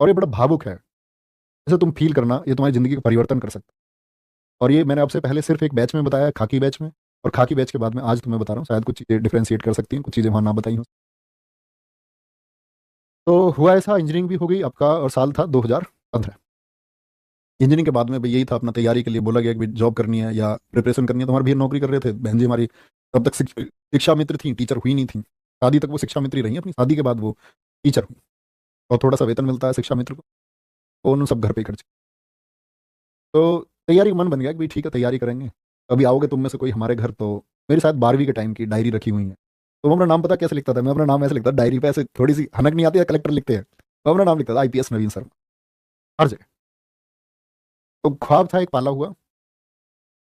और ये बड़ा भावुक है। जैसे तुम फील करना, ये तुम्हारी ज़िंदगी का परिवर्तन कर सकता है। और ये मैंने आपसे पहले सिर्फ एक बैच में बताया, खाकी बैच में। और खाकी बैच के बाद में आज तुम्हें बता रहा हूँ, शायद कुछ चीज़ें डिफ्रेंशिएट कर सकती हैं, कुछ चीज़ें वहाँ ना बताई हों। तो हुआ ऐसा, इंजीनियरिंग भी हो गई आपका, और साल था 2015। इंजीनियरिंग के बाद में भाई यही था, अपना तैयारी के लिए बोला गया कि जॉब करनी है या प्रिपरेशन करनी है। तो हमारे भैया नौकरी कर रहे थे, बहन जी हमारी तब तक शिक्षा मित्र थी, टीचर हुई नहीं थी। शादी तक वो शिक्षा मित्र ही रही, अपनी शादी के बाद वो टीचर हुई। और थोड़ा सा वेतन मिलता है शिक्षा मित्र को, तो उन्होंने सब घर पे ही खर्च। तो तैयारी का मन बन गया कि भाई ठीक है तैयारी करेंगे। अभी आओगे तुम में से कोई हमारे घर, तो मेरी शायद 12वीं के टाइम की डायरी रखी हुई है। तो वो अपना नाम पता कैसे लिखता था, मैं अपना नाम ऐसे लिखता था डायरी पे, ऐसे थोड़ी सी हनक नहीं आती है, कलेक्टर लिखते हैं। तो अपना नाम लिखता था आईपीएस नवीन शर्मा, हर जगह। तो ख्वाब था एक पाला हुआ।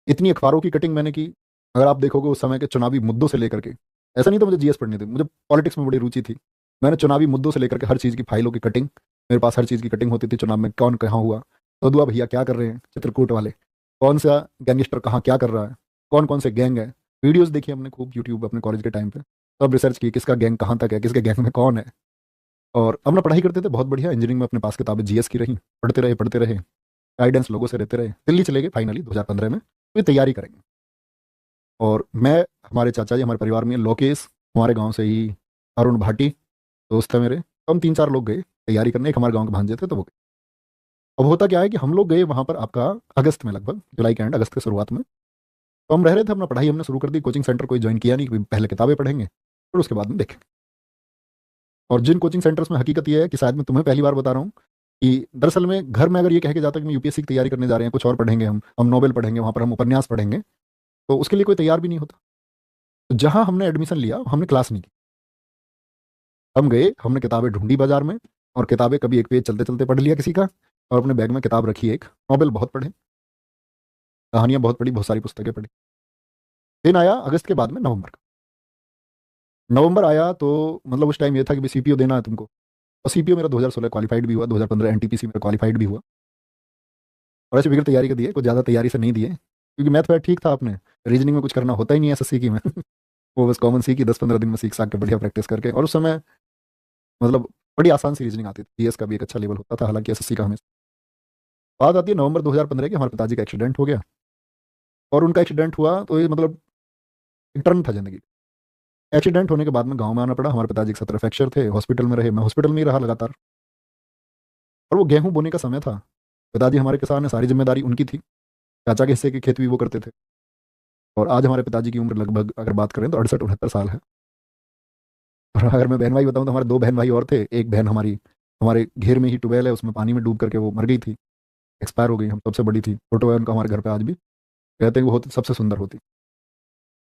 इतनी अखबारों की कटिंग मैंने की, अगर आप देखोगे उस समय के चुनावी मुद्दों से लेकर के, ऐसा नहीं था मुझे जीएस पढ़नी थी, मुझे पॉलिटिक्स में बड़ी रुचि थी। मैंने चुनावी मुद्दों से लेकर के हर चीज़ की फाइलों की कटिंग, मेरे पास हर चीज़ की कटिंग होती थी, चुनाव में कौन कहाँ हुआ, सदुआ भैया क्या कर रहे हैं चित्रकूट वाले, कौन सा गैंगस्टर कहाँ क्या कर रहा है, कौन कौन से गैंग है। वीडियोस देखी हमने खूब यूट्यूब अपने कॉलेज के टाइम पे, सब रिसर्च की किसका गैंग कहाँ तक है, किसके गैंग में कौन है। और अपना पढ़ाई करते थे बहुत बढ़िया। इंजीनियरिंग में अपने पास किताबें जीएस की रही, पढ़ते रहे, गाइडेंस लोगों से रहते रहे। दिल्ली चले गए फाइनली 2015 में, तो ये तैयारी करेंगे। और मैं, हमारे चाचा जी, हमारे परिवार में लोकेश, हमारे गांव से ही अरुण भाटी दोस्त है मेरे, तो हम 3-4 लोग गए तैयारी करने। एक हमारे गांव के भांजे थे, तो वो गए। अब होता क्या है कि हम लोग गए वहां पर आपका अगस्त में, लगभग जुलाई के एंड, अगस्त के शुरुआत में। तो हम रह रहे थे, अपना पढ़ाई हमने शुरू कर दी, कोचिंग सेंटर कोई ज्वाइन किया नहीं कि पहले किताबें पढ़ेंगे फिर उसके बाद में देखेंगे। और जिन कोचिंग सेंटर्स में हकीकत यह है कि शायद मैं तुम्हें पहली बार बता रहा हूँ कि दरअसल में घर में अगर ये कह के जाता कि मैं यूपीएससी की तैयारी करने जा रहे हैं, कुछ और पढ़ेंगे, हम नोबेल पढ़ेंगे, वहाँ पर हम उपन्यास पढ़ेंगे, तो उसके लिए कोई तैयार भी नहीं होता। तो जहाँ हमने एडमिशन लिया हमने क्लास नहीं की। हम गए, हमने किताबें ढूंढी बाजार में, और किताबें कभी एक पेज चलते चलते पढ़ लिया किसी का, और अपने बैग में किताब रखी एक, नॉवेल बहुत पढ़े, कहानियां बहुत पढ़ी, बहुत सारी पुस्तकें पढ़ी। दिन आया अगस्त के बाद में नवंबर का। नवंबर आया तो मतलब उस टाइम ये था कि भाई सीपीओ देना है तुमको। और सीपीओ मेरा 2016 क्वालिफाइड भी हुआ, 2015 एनटीपीसी मेरा क्वालिफाइड भी हुआ। और ऐसे बिगड़ तैयारी के दिए, कुछ ज़्यादा तैयारी से नहीं दिए, क्योंकि मैथ वैथ ठीक था अपने, रीजनिंग में कुछ करना होता ही नहीं है एसएससी की में। वो बस कॉमन सी की 10-15 दिन में सीख साख के बढ़िया प्रैक्टिस करके। और उस समय मतलब बड़ी आसान सी रीजनिंग आती थी, जीएस का भी एक अच्छा लेवल होता था, हालांकि एसएससी का हमें। बात आती है नवंबर 2015 की, हमारे पिताजी का एक्सीडेंट हो गया। और उनका एक्सीडेंट हुआ तो ये मतलब एक टर्न था जिंदगी। एक्सीडेंट होने के बाद में गांव में आना पड़ा, हमारे पिताजी के 17 फ्रैक्चर थे, हॉस्पिटल में रहे, मैं हॉस्पिटल में ही रहा लगातार। और वो गेहूं बोने का समय था, पिताजी हमारे किसान है, सारी जिम्मेदारी उनकी थी, चाचा के हिस्से की खेती भी वो करते थे। और आज हमारे पिताजी की उम्र लगभग अगर बात करें तो 68-69 साल है। और अगर मैं बहन भाई बताऊं तो हमारे 2 बहन भाई और थे। एक बहन हमारी हमारे घेर में ही ट्यूबवेल है, उसमें पानी में डूब करके वो मर गई थी, एक्सपायर हो गई। हम सबसे बड़ी थी, फोटो है उनका हमारे घर पे आज भी, कहते हैं वो होती सबसे सुंदर होती।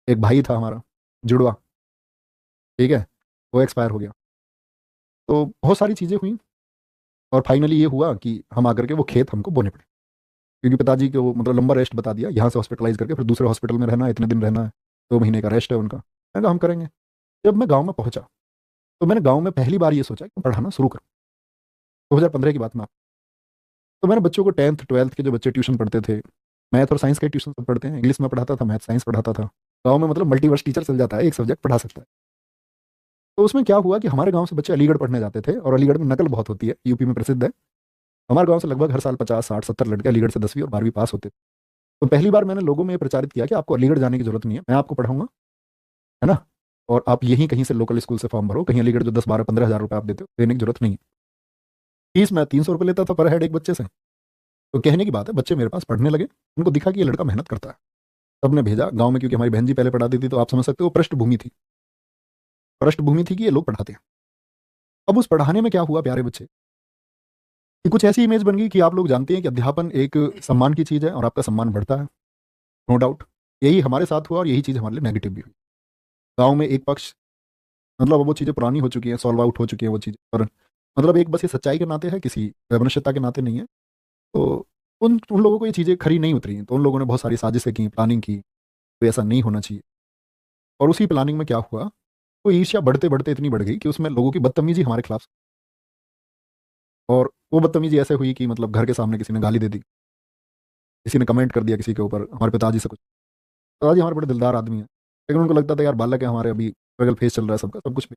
एक भाई था हमारा जुड़वा, ठीक है, वो एक्सपायर हो गया। तो बहुत सारी चीज़ें हुई। और फाइनली ये हुआ कि हम आकर के वो खेत हमको बोने पड़े, क्योंकि पिताजी को मतलब लंबा रेस्ट बता दिया, यहाँ से हॉस्पिटलाइज करके फिर दूसरे हॉस्पिटल में रहना है, इतने दिन रहना है, 2 महीने का रेस्ट है उनका। मैंने कहा हम करेंगे। जब मैं गाँव में पहुंचा, तो मैंने गाँव में पहली बार ये सोचा कि पढ़ाना शुरू करूँ। 2015 की बात में। तो मैंने बच्चों को 10th 12th के जो बच्चे ट्यूशन पढ़ते थे, मैथ और साइंस के ट्यूशन सब पढ़ते हैं, इंग्लिश में पढ़ाता था, मैथ साइंस पढ़ाता था। गाँव में मतलब मल्टीवर्स टीचर चल जाता है, एक सब्जेक्ट पढ़ा सकता है। तो उसमें क्या हुआ कि हमारे गांव से बच्चे अलीगढ़ पढ़ने जाते थे, और अलीगढ़ में नकल बहुत होती है, यूपी में प्रसिद्ध है। हमारे गांव से लगभग हर साल 50-60-70 लड़के अलीगढ़ से 10वीं और 12वीं पास होते थे। तो पहली बार मैंने लोगों में ये प्रचारित किया कि आपको अलीगढ़ जाने की जरूरत नहीं है, मैं आपको पढ़ाऊंगा, है ना। और आप यहीं कहीं से लोकल स्कूल से फॉर्म भरो, कहीं अलीगढ़ जो 10-12-15 हज़ार रुपये आप देते हो देने की जरूरत नहीं है। फीस मैं 300 रुपये लेता था पर हेड एक बच्चे से। तो कहने की बात है, बच्चे मेरे पास पढ़ने लगे, उनको दिखा कि ये लड़का मेहनत करता है। सबने भेजा गांव में, क्योंकि हमारी बहन जी पहले पढ़ाती थी, तो आप समझ सकते हो पृष्ठभूमि थी, पृष्ठभूमि थी कि ये लोग पढ़ाते हैं। अब उस पढ़ाने में क्या हुआ प्यारे बच्चे, कि कुछ ऐसी इमेज बन गई कि आप लोग जानते हैं कि अध्यापन एक सम्मान की चीज़ है, और आपका सम्मान बढ़ता है, नो डाउट। यही हमारे साथ हुआ, और यही चीज़ हमारे लिए नेगेटिव भी हुई। गाँव में एक पक्ष, मतलब अब वो चीज़ें पुरानी हो चुकी हैं, सॉल्व आउट हो चुकी हैं वो चीज़ें, पर मतलब एक बस ये सच्चाई के नाते है, किसी वैमनस्यता के नाते नहीं है। तो उन उन लोगों को ये चीज़ें खरी नहीं उतरी, तो उन लोगों ने बहुत सारी साजिशें की, प्लानिंग की, तो ऐसा नहीं होना चाहिए। और उसी प्लानिंग में क्या हुआ, वो ईर्ष्या बढ़ते बढ़ते इतनी बढ़ गई कि उसमें लोगों की बदतमीजी हमारे खिलाफ। और वो बदतमीजी ऐसे हुई कि मतलब घर के सामने किसी ने गाली दे दी, किसी ने कमेंट कर दिया किसी के ऊपर, हमारे पिताजी से कुछ। पिताजी हमारे बड़े दिलदार आदमी हैं, लेकिन उनको लगता था यार बालक है हमारे, अभी स्ट्रगल फेस चल रहा है सबका, सब कुछ भी।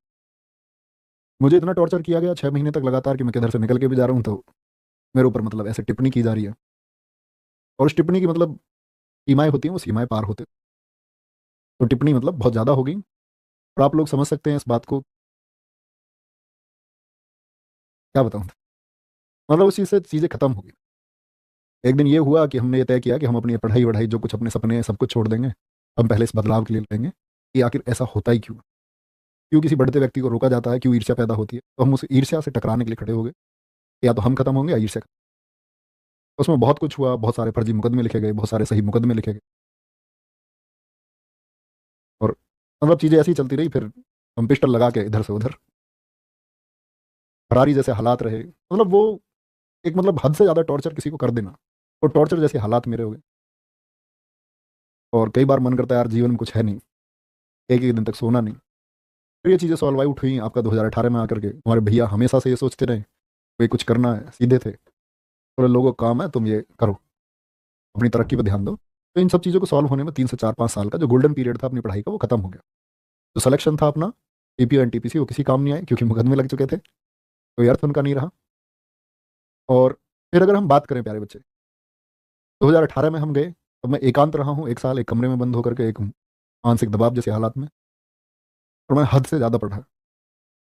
मुझे इतना टॉर्चर किया गया 6 महीने तक लगातार कि मैं किधर से निकल के भी जा रहा हूँ तो मेरे ऊपर मतलब ऐसे टिप्पणी की जा रही है, और उस टिप्पणी की मतलब सीमाएँ होती हैं, वो सीमाएँ पार होते, तो टिप्पणी मतलब बहुत ज़्यादा हो गई, और आप लोग समझ सकते हैं इस बात को, क्या बताऊँ? मतलब उस चीज़ से चीज़ें खत्म हो गई। एक दिन ये हुआ कि हमने ये तय किया कि हम अपनी पढ़ाई-वढ़ाई जो कुछ अपने सपने हैं सब कुछ छोड़ देंगे। हम पहले इस बदलाव के लिए लड़ेंगे कि आखिर ऐसा होता ही क्यों? क्यों किसी बढ़ते व्यक्ति को रोका जाता है? क्यों ईर्ष्या पैदा होती है? तो हम उस ईर्ष्या से टकराने के लिए खड़े हो गए, या तो हम खत्म होंगे या ईर्ष्या। उसमें बहुत कुछ हुआ, बहुत सारे फर्जी मुकदमे लिखे गए, बहुत सारे सही मुकदमे लिखे गए, और मतलब चीज़ें ऐसी ही चलती रही। फिर हम पिस्टल लगा के इधर से उधर, फरारी जैसे हालात रहे। मतलब वो एक मतलब हद से ज़्यादा टॉर्चर किसी को कर देना, तो टॉर्चर जैसे हालात मेरे हो गए, और कई बार मन करता है यार जीवन में कुछ है नहीं, एक-एक दिन तक सोना नहीं। फिर ये चीज़ें सॉल्व आउट हुई आपका 2018 में आकर के। हमारे भैया हमेशा से ये सोचते रहे, भई कुछ करना है, सीधे थे। बोले लोगों का काम है तुम ये करो, अपनी तरक्की पे ध्यान दो। तो इन सब चीज़ों को सॉल्व होने में 3 से 4-5 साल का जो गोल्डन पीरियड था अपनी पढ़ाई का वो खत्म हो गया। जो सिलेक्शन था अपना टीपीओ एनटीपीसी वो किसी काम नहीं आए क्योंकि मुकदमे लग चुके थे, कोई अर्थ उनका नहीं रहा। और फिर अगर हम बात करें प्यारे बच्चे, 2018 में हम गए, तब मैं एकांत रहा हूँ 1 साल एक कमरे में बंद होकर के, एक मानसिक दबाव जैसे हालात में, और मैं हद से ज़्यादा पढ़ा।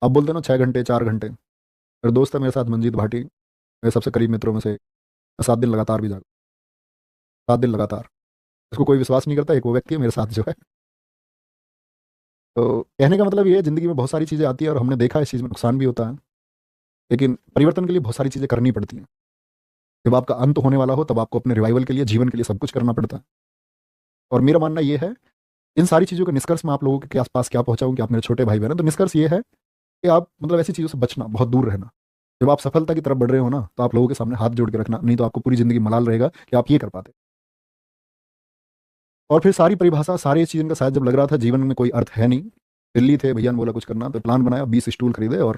आप बोलते हैं ना 6 घंटे 4 घंटे। मेरे दोस्त है मेरे साथ मंजीत भाटी, मेरे सबसे करीब मित्रों में से, मैं 7 दिन लगातार भी जागा, 7 दिन लगातार। इसको कोई विश्वास नहीं करता, एक वो व्यक्ति है मेरे साथ जो है। तो कहने का मतलब ये है, ज़िंदगी में बहुत सारी चीज़ें आती है और हमने देखा है इस चीज़ में नुकसान भी होता है, लेकिन परिवर्तन के लिए बहुत सारी चीज़ें करनी पड़ती हैं। जब आपका अंत होने वाला हो तब आपको अपने रिवाइवल के लिए, जीवन के लिए सब कुछ करना पड़ता है। और मेरा मानना ये है, इन सारी चीज़ों के निष्कर्ष मैं आप लोगों के आस-पास क्या पहुँचाऊँ कि आप मेरे छोटे भाई-बहन हैं, तो निष्कर्ष ये है कि आप मतलब ऐसी चीज़ों से बचना, बहुत दूर रहना। जब आप सफलता की तरफ बढ़ रहे हो ना, तो आप लोगों के सामने हाथ जोड़ के रखना, नहीं तो आपको पूरी ज़िंदगी मलाल रहेगा कि आप ये कर पाते। और फिर सारी परिभाषा, सारी इस चीज़ का शायद जब लग रहा था जीवन में कोई अर्थ है नहीं, दिल्ली थे, भैया ने बोला कुछ करना, तो प्लान बनाया, 20 स्टूल खरीदे और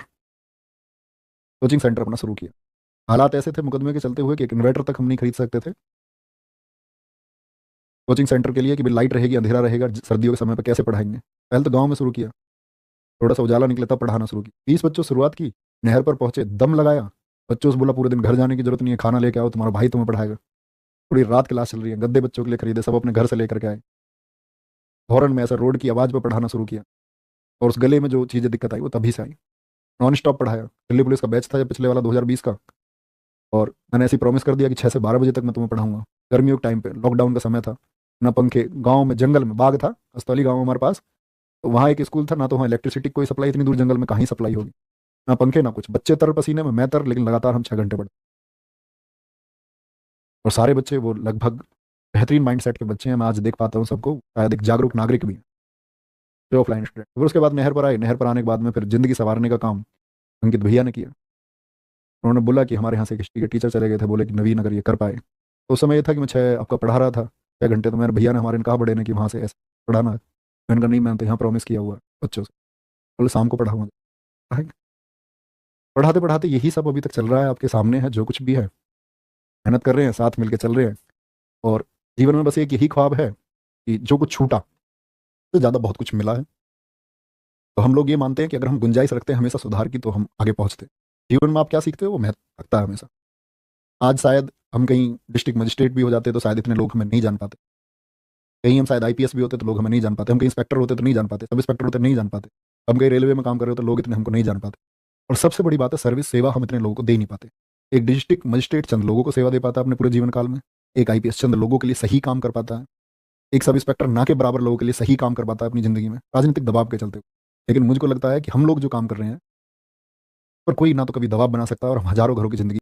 कोचिंग सेंटर अपना शुरू किया। हालात ऐसे थे मुकदमे के चलते हुए कि एक इन्वर्टर तक हम नहीं खरीद सकते थे कोचिंग सेंटर के लिए, कि भाई लाइट रहेगी, अंधेरा रहेगा, सर्दियों के समय पे कैसे पढ़ाएँगे? पहले तो गाँव में शुरू किया, थोड़ा-सा उजाला निकला तब पढ़ाना शुरू किया। 20 बच्चों से शुरुआत की, नहर पर पहुँचे, दम लगाया, बच्चों से बोला पूरे दिन घर जाने की ज़रूरत नहीं है, खाना लेके आओ, तुम्हारा भाई तुम्हें पढ़ाएगा। पूरी रात क्लास चल रही है, गद्दे बच्चों के लिए खरीदे, सब अपने घर से लेकर के आए। हॉर्न में ऐसा रोड की आवाज़ पे पढ़ाना शुरू किया, और उस गले में जो चीज़ें दिक्कत आई वो तभी से आई। नॉन स्टॉप पढ़ाया। दिल्ली पुलिस का बैच था जब पिछले वाला 2020 का, और मैंने ऐसे ही प्रॉमिस कर दिया कि 6 से 12 बजे तक मैं तुम्हें पढ़ाऊँगा। गर्मियों के टाइम पे, लॉकडाउन का समय था, ना पंखे, गाँव में जंगल में बाग था, अस्तौली गाँव हमारे पास, तो वहाँ एक स्कूल था, ना तो वहाँ इलेक्ट्रिसिटी की कोई सप्लाई, इतनी दूर जंगल में कहाँ ही सप्लाई होगी, ना पंखे ना कुछ। बच्चे तर पसीने में, मैं तर, लेकिन लगातार हम 6 घंटे पढ़े, और सारे बच्चे वो लगभग बेहतरीन माइंडसेट के बच्चे हैं। मैं आज देख पाता हूँ सबको, शायद एक जागरूक नागरिक भी हैं, जो ऑफलाइन स्टूडेंट। फिर उसके बाद नहर पर आए, नहर पर आने के बाद में फिर ज़िंदगी सँवारने का काम अंकित भैया ने किया। उन्होंने बोला कि हमारे यहाँ से एक हिस्ट्री के टीचर चले गए थे, बोले कि नवीन अगर ये कर पाए। तो उस समय ये था कि मैं 6 आपका पढ़ा रहा था, 6 घंटे, तो मेरे भैया ने हमारे ने कहा बड़े ने कि वहाँ से ऐसे पढ़ाना है। मैंने कहा नहीं, मैंने तो यहाँ प्रॉमिस किया हुआ है बच्चों से। बोले शाम को पढ़ाऊँगा। पढ़ाएँगे। पढ़ाते-पढ़ाते यही सब अभी तक चल रहा है, आपके सामने है जो कुछ भी है। मेहनत कर रहे हैं, साथ मिल के चल रहे हैं, और जीवन में बस एक यही ख्वाब है कि जो कुछ छूटा, उससे ज़्यादा बहुत कुछ मिला है। तो हम लोग ये मानते हैं कि अगर हम गुंजाइश रखते हैं हमेशा सुधार की, तो हम आगे पहुँचते हैं। जीवन में आप क्या सीखते हो वो महत्व रखता है हमेशा। आज शायद हम कहीं डिस्ट्रिक्ट मजिस्ट्रेट भी हो जाते तो शायद इतने लोग हमें नहीं जान पाते। कहीं हम शायद आईपीएस भी होते तो लोग हमें नहीं जान पाते। हम कहीं इंस्पेक्टर होते तो नहीं जान पाते, सब इंस्पेक्टर होते नहीं जान पाते। हम कहीं रेलवे में काम कर रहे होते, लोग इतने हमको नहीं जान पाते। और सबसे बड़ी बात है, सर्विस सेवा हम इतने लोगों को दे नहीं पाते। एक डिस्ट्रिक्ट मजिस्ट्रेट चंद लोगों को सेवा दे पाता है अपने पूरे जीवन काल में। एक आईपीएस चंद लोगों के लिए सही काम कर पाता है। एक सब इंस्पेक्टर ना के बराबर लोगों के लिए सही काम कर पाता है अपनी ज़िंदगी में, राजनीतिक दबाव के चलते। लेकिन मुझको लगता है कि हम लोग जो काम कर रहे हैं, पर कोई ना तो कभी दबाव बना सकता है, और हम हज़ारों घरों की ज़िंदगी